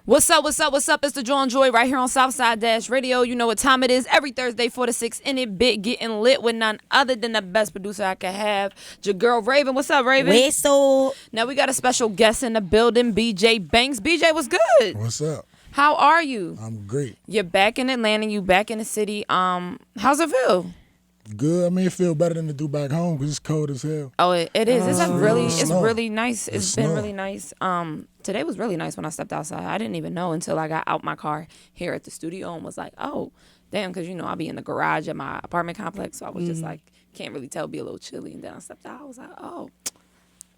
What's up, what's up, what's up? It's the Jawn Joy right here on Southside Dash Radio. You know what time it is. Every Thursday, 4 to 6, in it bit, getting lit with none other than the best producer I could have, your girl Raven. What's up, Raven? Whistle. Now we got a special guest in the building, BJay Banks. BJ, what's good? What's up? How are you? I'm great. You're back in Atlanta. You back in the city. How's it feel? Good. I mean, it feel better than to do back home because it's cold as hell. Oh, it is. It's Snow. really nice. It's been snow. really nice. Today was really nice when I stepped outside. I didn't even know until I got out my car here at the studio and was like, oh, damn, because, I'll be in the garage at my apartment complex. So I was just like, can't really tell, be a little chilly. And then I stepped out. I was like, oh,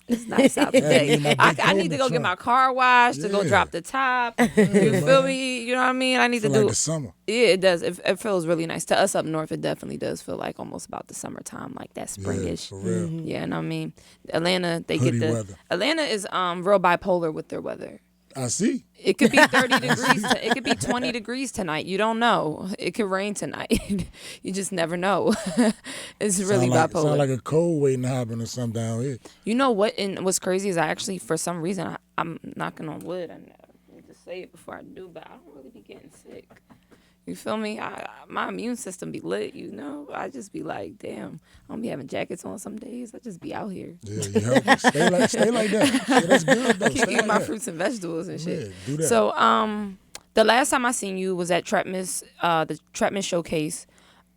it's nice out today. I need to go get my car washed, to go drop the top. You feel me? You know what I mean? I need to do like the summer. Yeah, it does. It feels really nice. To us up north, it definitely does feel like almost about the summertime, like that springish. Yeah, for real. Yeah, and I mean, Atlanta, they Hoodie get the weather. Atlanta is real bipolar with their weather. I see. It could be 30 degrees. It could be 20 degrees tonight. You don't know. It could rain tonight. You just never know. It's really bipolar. Sound like a cold waiting to happen or something down here. You know what? And what's crazy is I actually, for some reason, I'm knocking on wood. I need to say it before I do, but I don't really be getting sick. You feel me? My immune system be lit, I just be like, damn, I don't be having jackets on some days. I just be out here. Yeah, you help me. Stay like that. Yeah, that's good, though. I keep Stay eating like my that. fruits and vegetables and shit. Yeah, do that. So, the last time I seen you was at the Trapman Showcase.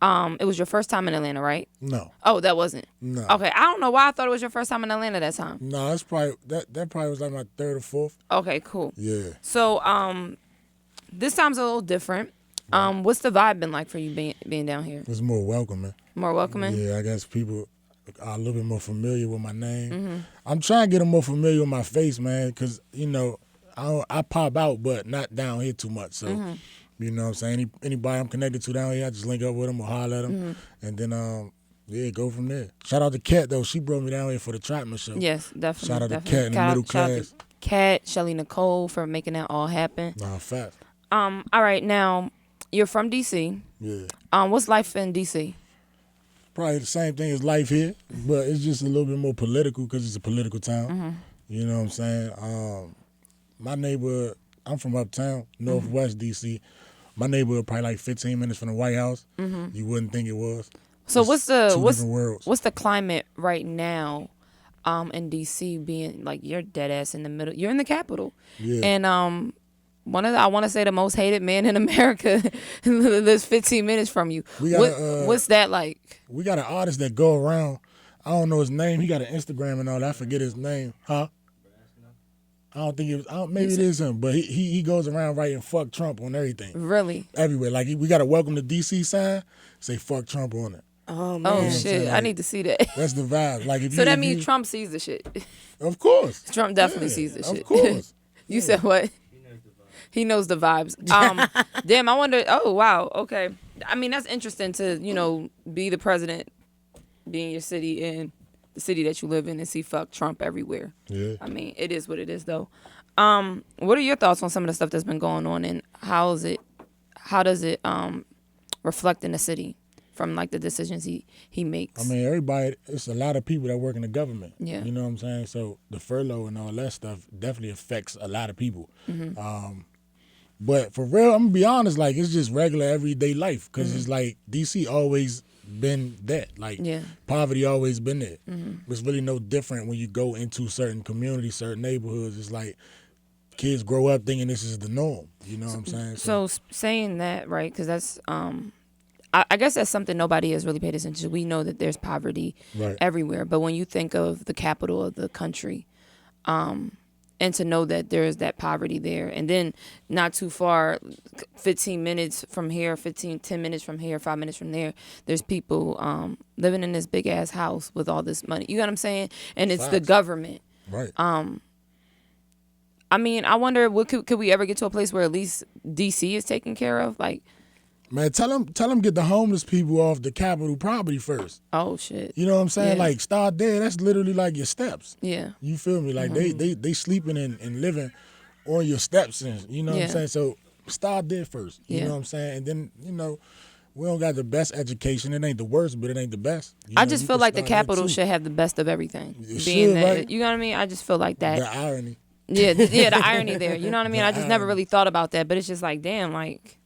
It was your first time in Atlanta, right? No. Oh, that wasn't? No. Okay, I don't know why I thought it was your first time in Atlanta that time. No, it's probably that probably was like my third or fourth. Okay, cool. Yeah. So, this time's a little different. What's the vibe been like for you being down here? It's more welcoming. More welcoming? Yeah, I guess people are a little bit more familiar with my name. I'm trying to get them more familiar with my face, man, because, I pop out, but not down here too much. So, you know what I'm saying? Anybody I'm connected to down here, I just link up with them or holler at them. And then, go from there. Shout out to Kat, though. She brought me down here for the Trapman show. Yes, definitely. Shout out to definitely. Kat in the middle Shout out class. to Kat, Shelly Nicole for making that all happen. Nah, fact. All right, now, you're from D.C. Yeah. What's life in D.C.? Probably the same thing as life here, but it's just a little bit more political because it's a political town. You know what I'm saying? My neighborhood, I'm from uptown, northwest D.C. My neighborhood probably like 15 minutes from the White House. You wouldn't think it was. So It's two different worlds. what's the climate right now in D.C. being like you're dead ass in the middle? You're in the capital. Yeah. And I want to say the most hated man in America lives 15 minutes from you. What's that like? We got an artist that go around. I don't know his name. He got an Instagram and all that. I forget his name. Huh? I don't think it was. Maybe it is him, but he goes around writing "fuck Trump" on everything. Really? Everywhere. Like we got a welcome to DC sign. Say "fuck Trump" on it. Oh, man. Oh shit! I need to see that. That's the vibe. Like So that means Trump sees the shit. Of course. Trump definitely sees the shit. Of course. You said what? He knows the vibes. Damn, I wonder. Oh wow. Okay. I mean, that's interesting to be the president, be in your city and the city that you live in, and see "fuck Trump" everywhere. Yeah. I mean, it is what it is, though. What are your thoughts on some of the stuff that's been going on, and how does it reflect in the city from like the decisions he makes? I mean, it's a lot of people that work in the government. Yeah. You know what I'm saying? So the furlough and all that stuff definitely affects a lot of people. But for real, I'm gonna be honest, like it's just regular everyday life because it's like DC always been that. Like poverty always been there. It's really no different when you go into certain communities, certain neighborhoods. It's like kids grow up thinking this is the norm. You know what I'm saying? So saying that, right, because that's I guess that's something nobody has really paid attention to. We know that there's poverty everywhere, but when you think of the capital of the country, and to know that there's that poverty there, and then not too far, 15 minutes from here, 10 minutes from here, 5 minutes from there, there's people living in this big ass house with all this money. You know what I'm saying? And it's the government. Right. I mean, I wonder, could we ever get to a place where at least DC is taken care of? Like, man, tell them get the homeless people off the Capitol property first. oh shit. You know what I'm saying? Yeah. Like start there. That's literally like your steps. Yeah. You feel me? Like they sleeping and living on your steps. And, you know what I'm saying? So start there first. You know what I'm saying? And then we don't got the best education. It ain't the worst, but it ain't the best. I just feel like the Capitol should have the best of everything. It should, right? You know what I mean? I just feel like that. The irony. the irony there. You know what I mean? I just never really thought about that, but it's just like, damn, like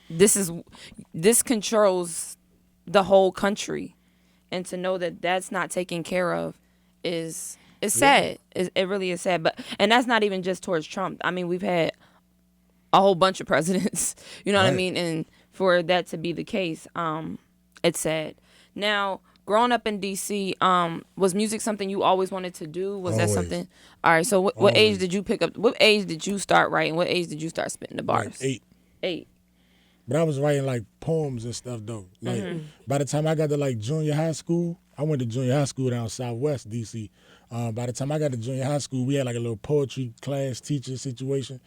this controls the whole country, and to know that that's not taken care of is sad. It really is sad. And that's not even just towards Trump. I mean, we've had a whole bunch of presidents. You know what I mean? And for that to be the case, it's sad. Now, growing up in DC, was music something you always wanted to do? Was that something? All right. So what age did you pick up? What age did you start writing? What age did you start spitting the bars? Like 8. 8. But I was writing like poems and stuff though. Like by the time I got to like junior high school, I went to junior high school down Southwest DC. By the time I got to junior high school, we had like a little poetry class teacher situation.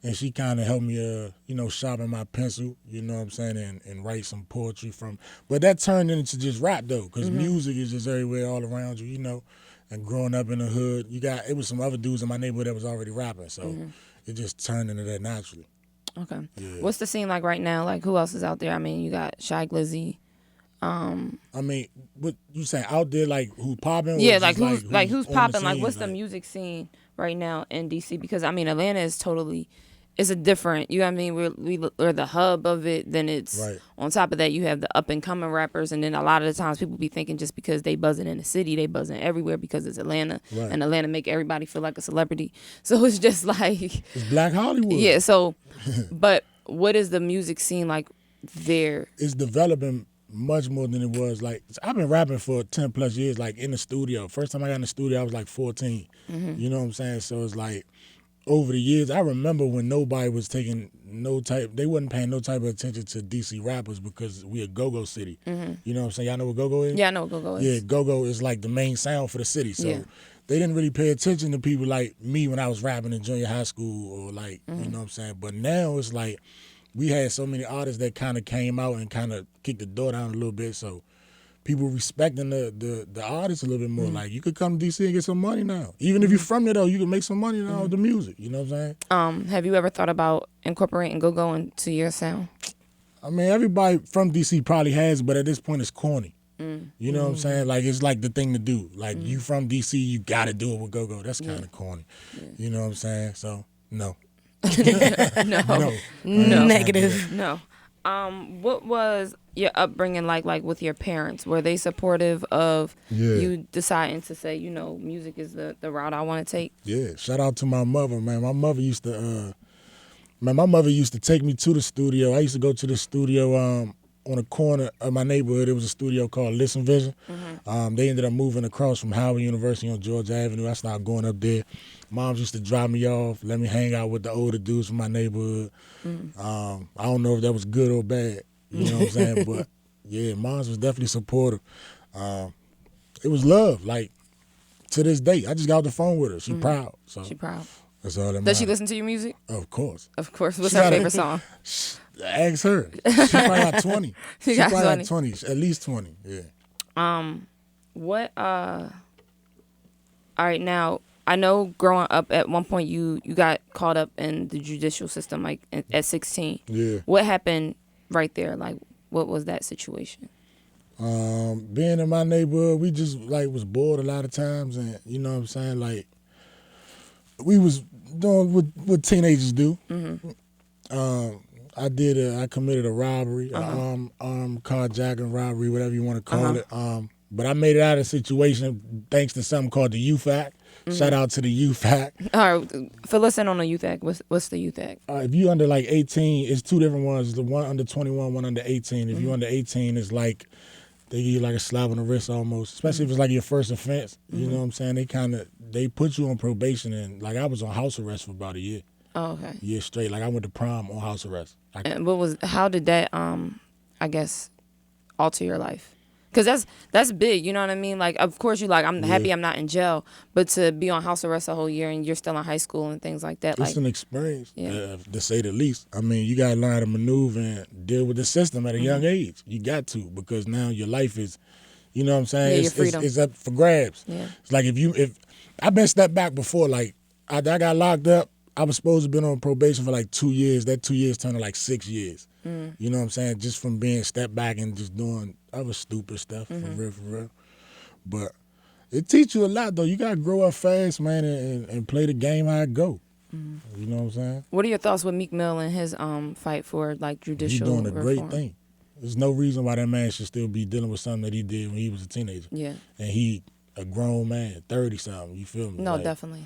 And she kind of helped me, sharpen my pencil, you know what I'm saying, and write some poetry from. But that turned into just rap, though, because music is just everywhere all around you, And growing up in the hood, it was some other dudes in my neighborhood that was already rapping. So it just turned into that naturally. Okay. Yeah. What's the scene like right now? Like, who else is out there? I mean, you got Shy Glizzy. I mean, what you saying out there, like who popping? Yeah, who's popping? Like, what's the like, music scene right now in DC? Because I mean, Atlanta is totally, it's a different. You know what I mean? We're the hub of it. Then it's on top of that, you have the up and coming rappers, and then a lot of the times people be thinking just because they buzzing in the city, they buzzing everywhere because it's Atlanta, and Atlanta make everybody feel like a celebrity. So it's just like it's Black Hollywood. Yeah. So, but what is the music scene like there? It's developing much more than it was. Like, I've been rapping for 10 plus years, like in the studio. First time I got in the studio, I was like 14. You know what I'm saying? So it's like, over the years, I remember when nobody was taking they wasn't paying no type of attention to DC rappers because we a go-go city. You know what I'm saying? Y'all know what go-go is? Yeah, I know what go-go is. Yeah, go-go is like the main sound for the city. So they didn't really pay attention to people like me when I was rapping in junior high school or like, you know what I'm saying? But now it's like, we had so many artists that kind of came out and kind of kicked the door down a little bit. So people respecting the artists a little bit more. Like, you could come to DC and get some money now. Even if you're from there, though, you can make some money now with the music. You know what I'm saying? Have you ever thought about incorporating go-go into your sound? I mean, everybody from DC probably has, but at this point, it's corny. You know what I'm saying? Like, it's like the thing to do. Like, you from DC, you got to do it with go-go. That's kind of corny. You know what I'm saying? So, no. No. Negative. No. What was your upbringing like with your parents? Were they supportive of you deciding to say, music is the route I want to take? Yeah. Shout out to my mother, man. My mother used to take me to the studio. I used to go to the studio on a corner of my neighborhood. It was a studio called Listen Vision. They ended up moving across from Howard University on Georgia Avenue. I started going up there. Moms used to drop me off, let me hang out with the older dudes from my neighborhood. I don't know if that was good or bad, you know what I'm saying? But yeah, moms was definitely supportive. It was love, like to this day. I just got off the phone with her. She proud. So she proud. That's all that matters. Does she listen to your music? Of course. Of course. What's her favorite song? Ask her. She probably got 20. She probably got 20. At least 20, yeah. All right, now, I know growing up at one point you got caught up in the judicial system, like at 16. Yeah. What happened right there? Like, what was that situation? Being in my neighborhood, we just like was bored a lot of times, and you know what I'm saying, like we was doing what teenagers do. I committed a robbery, armed carjacking robbery, whatever you want to call it. But I made it out of the situation thanks to something called the Youth Act. Shout out to the Youth Act. All right, fill us in on the Youth Act. What's the Youth Act? If you under like 18, it's two different ones. The one under 21, one under 18. If you under 18, it's like they give you like a slap on the wrist almost, especially if it's like your first offense. You know what I'm saying? They put you on probation, and like I was on house arrest for about a year. Oh, okay. Year straight. Like I went to prom on house arrest. And how did that I guess alter your life? Because that's big, you know what I mean? Like, of course, I'm happy I'm not in jail, but to be on house arrest a whole year and you're still in high school and things like that. It's an experience, to say the least. I mean, you got to learn how to maneuver and deal with the system at a young age. You got to, because now your life is, you know what I'm saying? Yeah, your freedom. It's up for grabs. Yeah. It's like if I've been stepped back before, like I got locked up. I was supposed to have been on probation for like 2 years. That 2 years turned to like 6 years. You know what I'm saying? Just from being stepped back and just doing other stupid stuff, for real. But it teach you a lot though. You gotta grow up fast, man, and play the game how it go. You know what I'm saying? What are your thoughts with Meek Mill and his fight for like judicial reform? He's doing a reform? great thing. There's no reason why that man should still be dealing with something that he did when he was a teenager. Yeah. And he a grown man, 30-something. You feel me? No, like, definitely.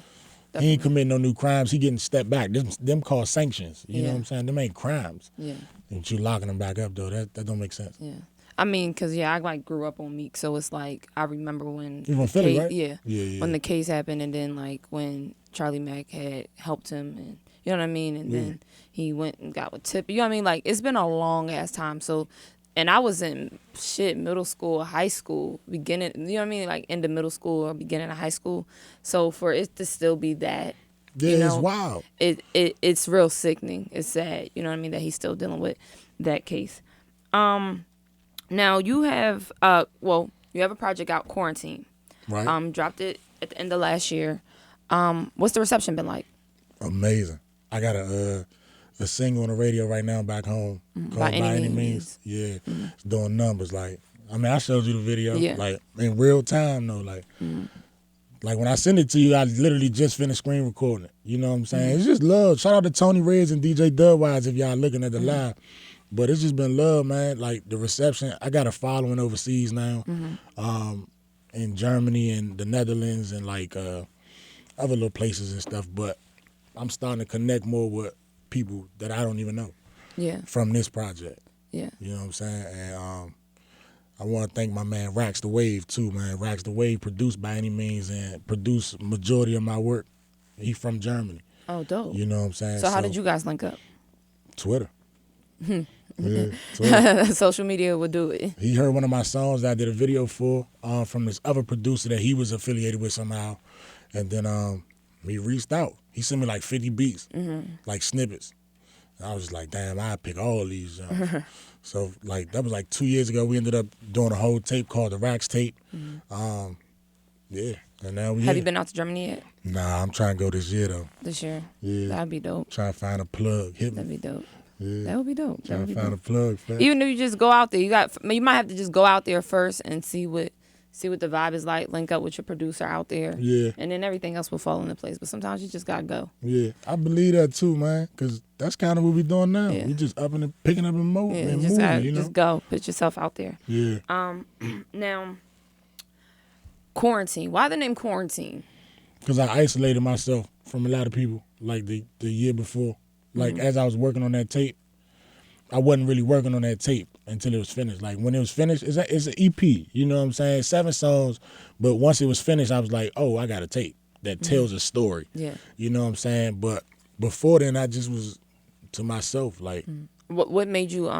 He ain't committing no new crimes. He getting stepped back. Them called sanctions. You know what I'm saying? Them ain't crimes. Yeah. And you locking him back up though. That don't make sense. Yeah. I mean, cause I like grew up on Meek, so it's like I remember when you from Philly, right? Yeah. When the case happened, and then like when Charlie Mack had helped him, and you know what I mean, and then he went and got with Tip. You know what I mean? Like it's been a long ass time. So, and I was in middle school, high school, beginning. You know what I mean? Like into middle school or beginning of high school. So for it to still be that. Yeah, you know, it's wild. It's real sickening. It's sad. You know what I mean? That he's still dealing with that case. Now you have you have a project out, Quarantine. Right. Dropped it at the end of last year. What's the reception been like? Amazing. I got a single on the radio right now back home called By Any Means. Yeah. It's doing numbers. Like, I mean, I showed you the video. Yeah. Like in real time though. Like like when I send it to you, I literally just finished screen recording it. You know what I'm saying? It's just love. Shout out to Tony Reds and DJ Dubwise if y'all looking at the live. But it's just been love, man. Like the reception, I got a following overseas now, in Germany and the Netherlands and like other little places and stuff. But I'm starting to connect more with people that I don't even know. Yeah. From this project. Yeah. You know what I'm saying? And I want to thank my man Rax the Wave too, man. Rax the Wave produced By Any Means and produced majority of my work. He from Germany. Oh, dope. You know what I'm saying? So how did you guys link up? Twitter. Yeah, Twitter. Social media would do it. He heard one of my songs that I did a video for from this other producer that he was affiliated with somehow. And then he reached out. He sent me like 50 beats, like snippets. And I was just like, damn, I pick all of these. So like that was like 2 years ago. We ended up doing a whole tape called the Rax tape. Yeah. And now Have you been out to Germany yet? Nah, I'm trying to go this year though. This year? Yeah. That'd be dope. Trying to find a plug. Hit me. That'd be dope. Yeah. That would be dope. Trying to find a plug. Fast. Even if you just go out there, you might have to just go out there first and see what the vibe is like. Link up with your producer out there. Yeah. And then everything else will fall into place. But sometimes you just gotta go. Yeah, I believe that too, man. Cause that's kind of what we doing now. Yeah. We just up and picking up and moving. Yeah, and just moving, you know? Just go. Put yourself out there. Yeah. Now, Quarantine. Why the name Quarantine? Because I isolated myself from a lot of people, like the year before. Like, as I was working on that tape, I wasn't really working on that tape until it was finished. Like, when it was finished, it's an EP, you know what I'm saying? 7 songs, but once it was finished, I was like, oh, I got a tape that tells a story. Yeah. You know what I'm saying? But before then, I just was to myself, like. What made you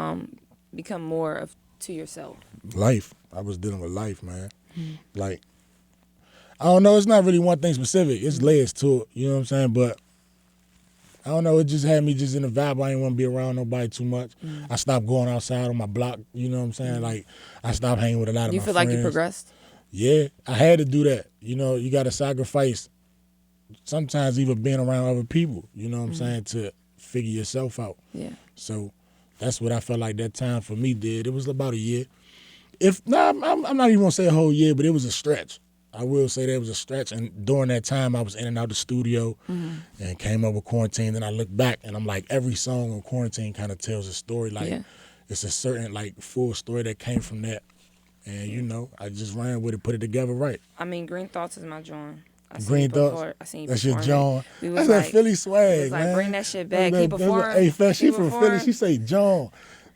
become more to yourself? Life. I was dealing with life, man. Like, I don't know, it's not really one thing specific. It's layers to it, you know what I'm saying? But I don't know, it just had me just in a vibe. I didn't want to be around nobody too much. I stopped going outside on my block, you know what I'm saying? Like, I stopped hanging with a lot of my friends. You feel like you progressed? Yeah, I had to do that. You know, you got to sacrifice sometimes even being around other people, you know what I'm saying, to figure yourself out. Yeah. So that's what I felt like that time for me did. It was about a year. I'm not even going to say a whole year, but it was a stretch. I will say that was a stretch, and during that time, I was in and out the studio and came up with Quarantine. Then I look back, and I'm like, every song on Quarantine kind of tells a story. Like, it's a certain, like, full story that came from that. And, you know, I just ran with it, put it together right. I mean, Green Thoughts is my Jawn. Green Thoughts? That's your Jawn. That's that Philly swag, man. Like, bring that shit back. Keep it foreign. Hey, Fast, she from Philly. She say Jawn.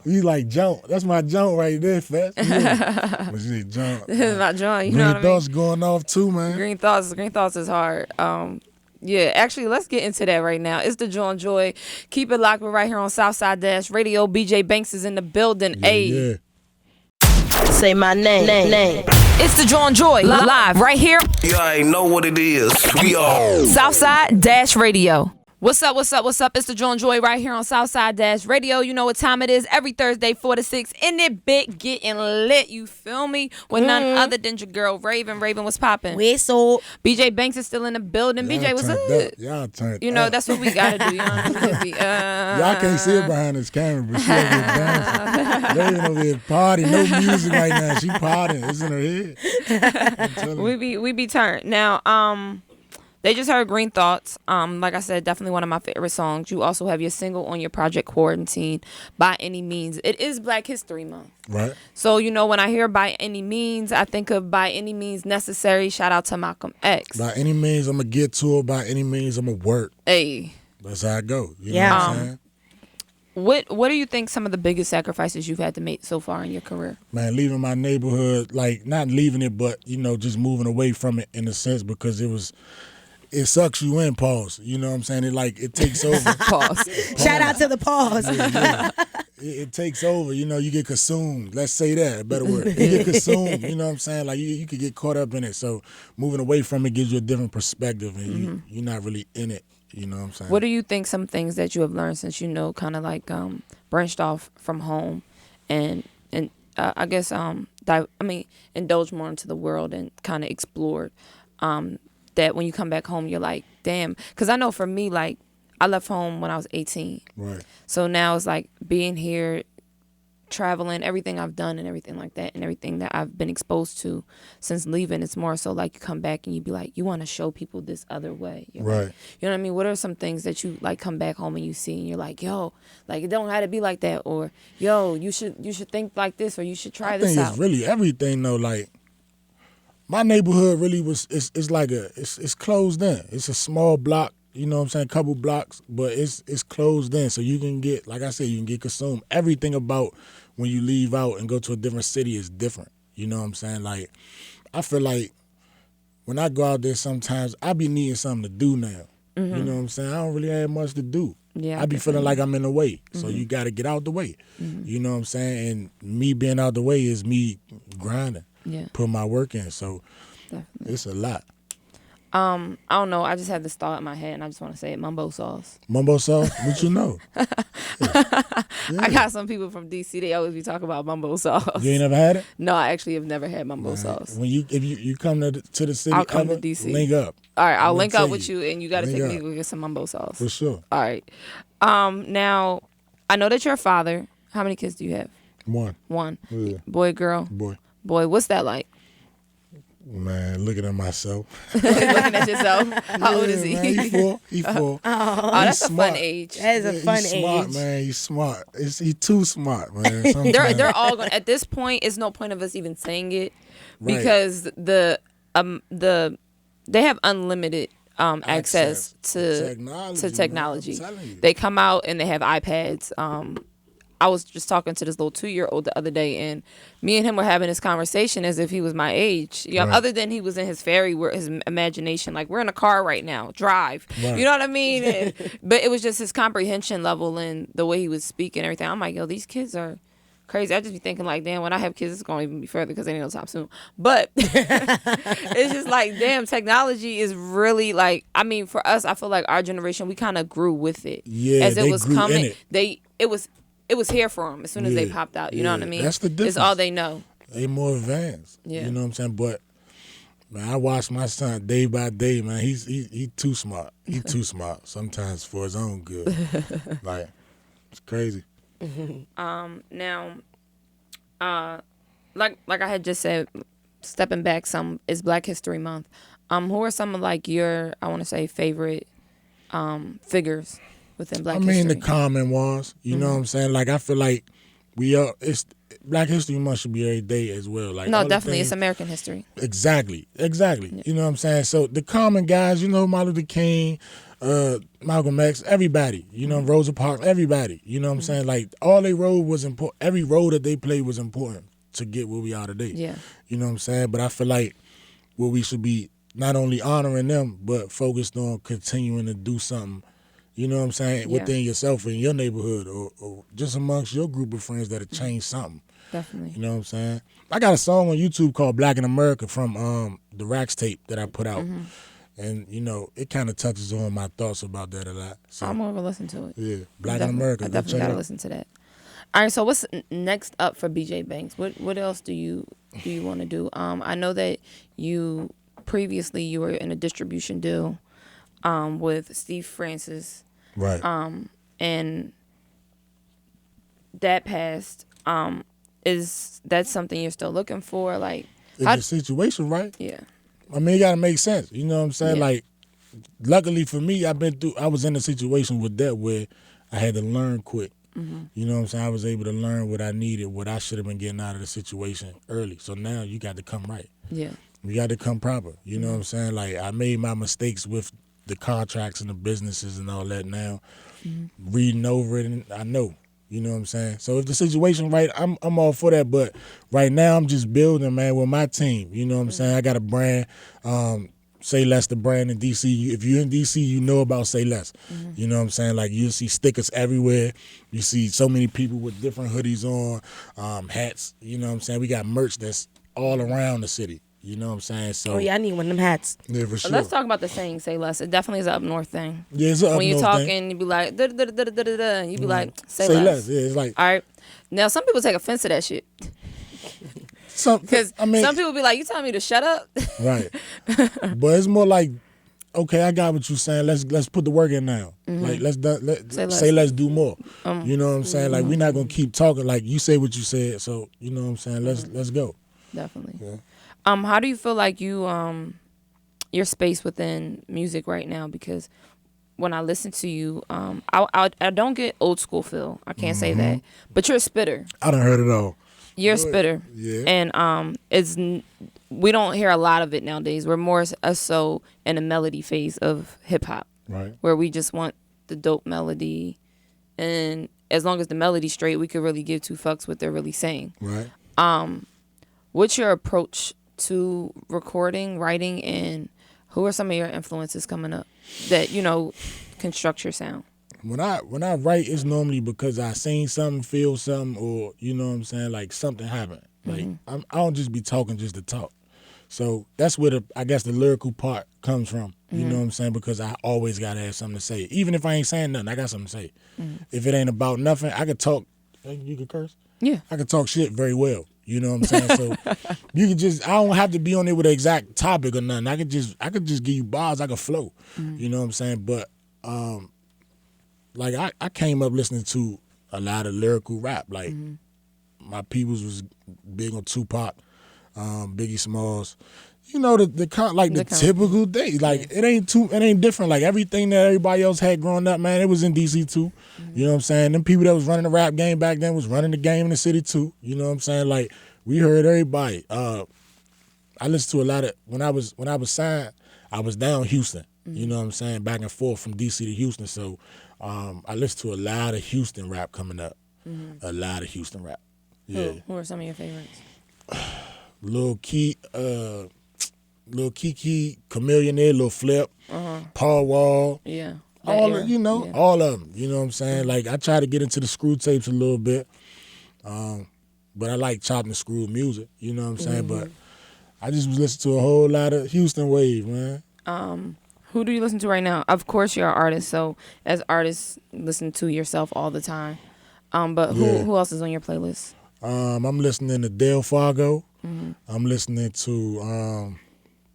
You like Jawn. That's my Jawn right there, Fast. Yeah. But she Jawn. This is my Jawn. You Green know what I mean? Thoughts going off too, man. Green Thoughts is hard. Yeah, actually, let's get into that right now. It's the Jawn Joy. Keep it locked. We're right here on Southside Dash Radio. BJay Banks is in the building. Yeah. Say my name. It's the Jawn Joy live right here. You already know what it is. We are Southside Dash Radio. What's up? It's the Jawn Joy right here on Southside Dash Radio. You know what time it is. Every Thursday, 4 to 6. In it bit, getting lit. You feel me? With none other than your girl, Raven. Raven, what's popping? Whistle. BJay Banks is still in the building. BJay, what's up? Y'all turned You know, up. that's what we got to do. You know what I mean? Y'all can't see it behind this camera, but she over here dancing. Raven over here partying. No music right now. She partying. It's in her head. We be turned. Now, they just heard Green Thoughts. Like I said, definitely one of my favorite songs. You also have your single on your project Quarantine, By Any Means. It is Black History Month. Right. So, you know, when I hear By Any Means, I think of By Any Means Necessary. Shout out to Malcolm X. By any means, I'm going to get to it. By any means, I'm going to work. Hey. That's how I go. You know Yeah. what I'm saying? What do you think some of the biggest sacrifices you've had to make so far in your career? Man, leaving my neighborhood, like, not leaving it, but, you know, just moving away from it in a sense because it sucks you in, pause. You know what I'm saying? It takes over. Pause. Shout out to the pause. Yeah. It takes over. You know, you get consumed. Let's say that, a better word. You get consumed. You know what I'm saying? Like, you could get caught up in it. So moving away from it gives you a different perspective, and you're not really in it. You know what I'm saying? What do you think some things that you have learned since, you know, kind of like branched off from home and I guess, indulge more into the world and kind of explored that when you come back home, you're like, damn. Because I know for me, like, I left home when I was 18. Right. So now it's like being here, traveling, everything I've done and everything like that and everything that I've been exposed to since leaving. It's more so like you come back and you be like, you want to show people this other way. Right. Like, you know what I mean? What are some things that you like come back home and you see and you're like, yo, like it don't have to be like that, or yo, you should think like this, or you should try this out. I think it's really everything though. Like, my neighborhood really it's closed in. It's a small block, you know what I'm saying, couple blocks, but it's closed in. So you can get, like I said, you can get consumed. Everything about when you leave out and go to a different city is different. You know what I'm saying? Like, I feel like when I go out there sometimes, I be needing something to do now. You know what I'm saying? I don't really have much to do. Yeah, I be feeling like I'm in the way. So you got to get out the way. You know what I'm saying? And me being out the way is me grinding. Yeah. Put my work in. So Definitely. it's a lot. I don't know. I just had this thought in my head and I just want to say it. Mumbo sauce. Mumbo sauce? What you know? I got some people from DC. They always be talking about mumbo sauce. You ain't never had it? No, I actually have never had mumbo sauce. When if you come to the city, I'll come to DC. Link up. All right, I'll I'm link gonna up tell with you, and you got to Link take me up. to get some mumbo sauce. For sure. All right. Now, I know that you're a father. How many kids do you have? One. Yeah. Boy, girl? Boy. Boy, what's that like? Man, looking at myself. Looking at yourself? How old is he? Man, he four. Oh, that's a smart. fun age. That is a fun he's age. smart, man. He's smart. He's too smart, man. They're all going. At this point, it's no point of us even saying it Right. because they have unlimited access to technology. Man, I'm telling you. They come out and they have iPads. I was just talking to this little 2-year-old the other day, and me and him were having this conversation as if he was my age. You know, Right. other than he was in his his imagination. Like, we're in a car right now, drive. Right. You know what I mean? But it was just his comprehension level and the way he was speaking and everything. I'm like, yo, these kids are crazy. I just be thinking like, damn, when I have kids, it's going to even be further because they ain't no time soon. But it's just like, damn, technology is really like, I mean, for us, I feel like our generation, we kind of grew with it. Yeah, as it they was grew in coming, it. it was here for them as soon as they Yeah, popped out. You know what I mean? that's the It's difference. all they know. They more advanced. Yeah. You know what I'm saying? But man, I watch my son day by day, man. He too smart. He too smart sometimes for his own good. Like, it's crazy. Now, like I had just said, stepping back some, it's Black History Month. Who are some of like your, I want to say, favorite figures within Black History? The common ones. You know what I'm saying? Like, I feel like it's Black History Month should be every day as well. Like, No, all the definitely, it's things- American history. Exactly. You know what I'm saying? So the common guys, you know, Martin Luther King, Malcolm X, everybody, you know, Rosa Parks, everybody, you know what I'm saying? Like, all they road was important. Every role that they played was important to get where we are today. Yeah. You know what I'm saying? But I feel like what we should be not only honoring them, but focused on continuing to do something, you know what I'm saying, Yeah. within yourself in your neighborhood or just amongst your group of friends that'll change something. Definitely. You know what I'm saying? I got a song on YouTube called Black in America from the Rax tape that I put out. And, you know, it kind of touches on my thoughts about that a lot. So, I'm gonna listen to it. yeah, Black in America. I definitely gotta listen to that. All right, so what's next up for BJay Banks? What else do you want to do? I know that you previously you were in a distribution deal with Steve Francis. Right. And that passed. Is that something you're still looking for? Like, It's a situation, right? Yeah. I mean, it got to make sense. You know what I'm saying? Yeah. Like, luckily for me, I was in a situation with that where I had to learn quick. Mm-hmm. You know what I'm saying? I was able to learn what I needed, what I should have been getting out of the situation early. So now you got to come right. Yeah. You got to come proper. You know what I'm saying? Like, I made my mistakes with the contracts and the businesses and all that now. Reading over it, and I know. You know what I'm saying? So if the situation right, I'm all for that. But right now I'm just building, man, with my team. You know what I'm saying? I got a brand, Say Less, the brand in DC. If you're in DC, you know about Say Less. You know what I'm saying? Like, you see stickers everywhere. You see so many people with different hoodies on, hats. You know what I'm saying? We got merch that's all around the city. You know what I'm saying? So, Oh yeah, I need one of them hats. Yeah, for sure. Let's talk about the saying "Say Less." It definitely is an up north thing. Yeah, it's an up when you're north talking, thing. you be like da da da da da da da. You be like say Say less. Yeah, it's like All right. Now some people take offense to that shit because I mean, some people be like, "You telling me to shut up?" right. But it's more like, okay, I got what you're saying. Let's put the work in now. Like let's do more. You know what I'm saying? Like, we're not gonna keep talking. Like, you say what you said, so you know what I'm saying. Let's go. Definitely. Yeah. How do you feel like your space within music right now? Because when I listen to you, I don't get old school feel. I can't say that, but you're a spitter. I done heard it all. You're a spitter. Yeah. And we don't hear a lot of it nowadays. We're more so in a melody phase of hip hop, Right. where we just want the dope melody, and as long as the melody's straight, we could really give two fucks what they're really saying. Right. What's your approach to recording, writing, and who are some of your influences coming up that, you know, construct your sound? When I write, it's normally because I seen something, feel something, or you know what I'm saying, like something happened. Like, I don't just be talking just to talk. So that's where I guess the lyrical part comes from. You know what I'm saying? Because I always gotta have something to say. Even if I ain't saying nothing, I got something to say. If it ain't about nothing, I could talk. You could curse? Yeah. I could talk shit very well. You know what I'm saying? So you could just, I don't have to be on there with an exact topic or nothing. I could just give you bars. I could flow. You know what I'm saying? But like I came up listening to a lot of lyrical rap. Like my peoples was big on Tupac, Biggie Smalls. You know, the typical day. Like it ain't different. Like everything that everybody else had growing up, man, it was in DC too. You know what I'm saying? Them people that was running the rap game back then was running the game in the city too. You know what I'm saying? Like, we heard everybody. I listened to a lot of when I was signed, I was down Houston. You know what I'm saying? Back and forth from DC to Houston. So I listened to a lot of Houston rap coming up. A lot of Houston rap. Yeah. Who are some of your favorites? Lil Kiki, Chameleonaire, Lil Flip, Paul Wall. Yeah. All of them. You know what I'm saying? Like, I try to get into the screw tapes a little bit. But I like chopping and screw music. You know what I'm saying? But I just was listening to a whole lot of Houston wave, man. Who do you listen to right now? Of course, you're an artist, so as artists, listen to yourself all the time. But who else is on your playlist? I'm listening to Del Fargo. I'm listening to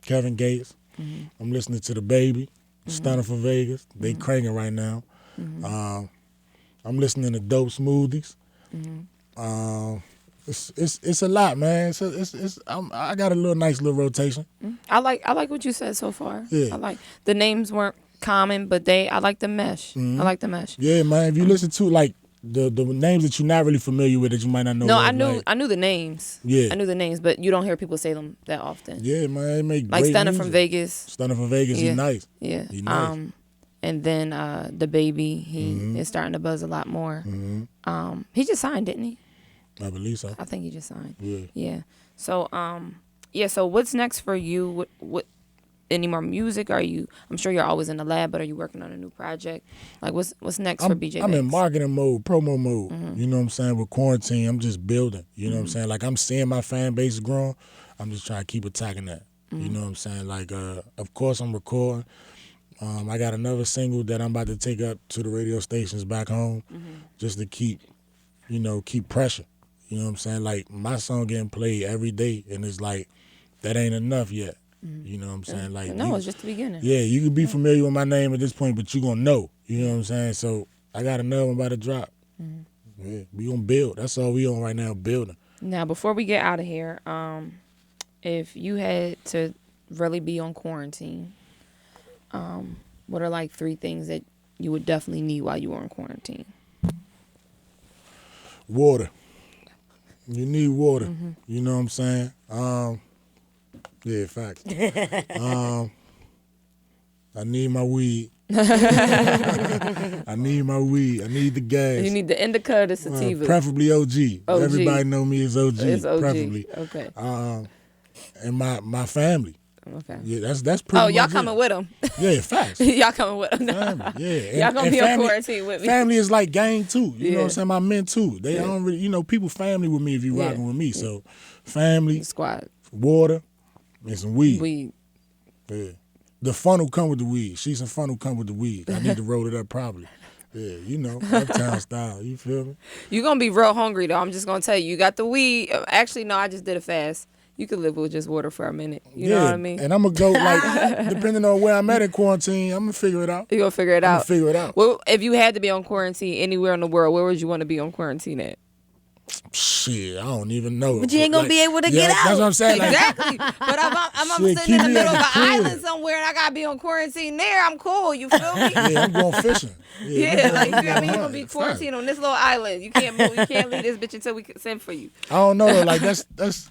Kevin Gates. I'm listening to The Baby, Stunner for Vegas. They cranking right now. I'm listening to Dope Smoothies. It's a lot, man. I got a nice little rotation. I like what you said so far. Yeah. I like the names weren't common, but I like the mesh. I like the mesh. Yeah, man. If you listen to like the names that you're not really familiar with, that you might not know. No, I knew the names. Yeah, I knew the names, but you don't hear people say them that often. Yeah, man. They make like great Stunner music. from Vegas. Stunner from Vegas. Yeah. He's nice. Yeah. He nice. And then The Baby, he is starting to buzz a lot more. He just signed, didn't he? I believe so. I think he just signed. Yeah. So so what's next for you? What any more music? I'm sure you're always in the lab, but are you working on a new project? Like what's next for BJay Banks? I'm in marketing mode, promo mode. You know what I'm saying? With quarantine, I'm just building. You know what I'm saying? Like, I'm seeing my fan base growing. I'm just trying to keep attacking that. You know what I'm saying? Like, of course I'm recording. I got another single that I'm about to take up to the radio stations back home just to keep pressure. You know what I'm saying? Like, my song getting played every day, and it's like, that ain't enough yet. You know what I'm saying? Like, no, it's just the beginning. Yeah, you can be familiar with my name at this point, but you gonna know. You know what I'm saying? So I got another one about to drop. Yeah, we gonna build. That's all we on right now, building. Now, before we get out of here, if you had to really be on quarantine, what are like 3 things that you would definitely need while you were on quarantine? Water. You need water. You know what I'm saying? Yeah, facts. I need my weed. I need my weed. I need the gas. You need the indica or the sativa? Preferably OG. OG. Everybody know me as OG. It's OG. Preferably. Okay. And my family. Okay. Yeah, that's pretty much y'all coming with them? Yeah, facts. Y'all coming with them? Family, yeah. Y'all gonna be on quarantine with me? Family is like gang too. You know what I'm saying? My men too. They don't really, people family with me if you rocking with me. So, family, squad, water, and some weed. Weed. Yeah. The funnel come with the weed. She's some funnel come with the weed. I need to roll it up probably. Yeah, uptown style. You feel me? You're going to be real hungry, though. I'm just going to tell you. You got the weed. Actually, no, I just did a fast. You could live with just water for a minute. You know what I mean? And I'm going to go, like, depending on where I'm at in quarantine, I'm going to figure it out. You're going to figure it out? Figure it out. Well, if you had to be on quarantine anywhere in the world, where would you want to be on quarantine at? Shit, I don't even know. But you ain't gonna be able to get out. That's what I'm saying. Like, Exactly. But I'm sitting in the middle of an island somewhere and I gotta be on quarantine there. I'm cool. You feel me? Yeah, I'm going fishing. Yeah, like you know what I mean. You're gonna be quarantined on this little island. You can't move. You can't leave this bitch until we send for you. I don't know though. Like that's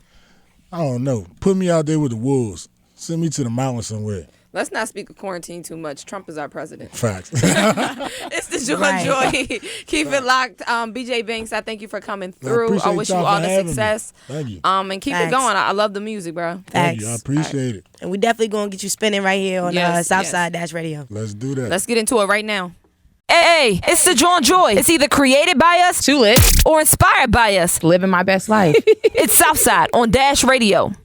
I don't know. Put me out there with the wolves. Send me to the mountains somewhere. Let's not speak of quarantine too much. Trump is our president. Facts. It's the Jawn Joy. Keep it locked. BJay Banks, I thank you for coming through. I wish you all the success. Thank you. And keep it going. I love the music, bro. Thank you. I appreciate it. And we definitely gonna get you spinning right here on Southside Dash Radio. Let's do that. Let's get into it right now. Hey, it's the Jawn Joy. It's either created by us, too lit, or inspired by us, living my best life. It's Southside on Dash Radio.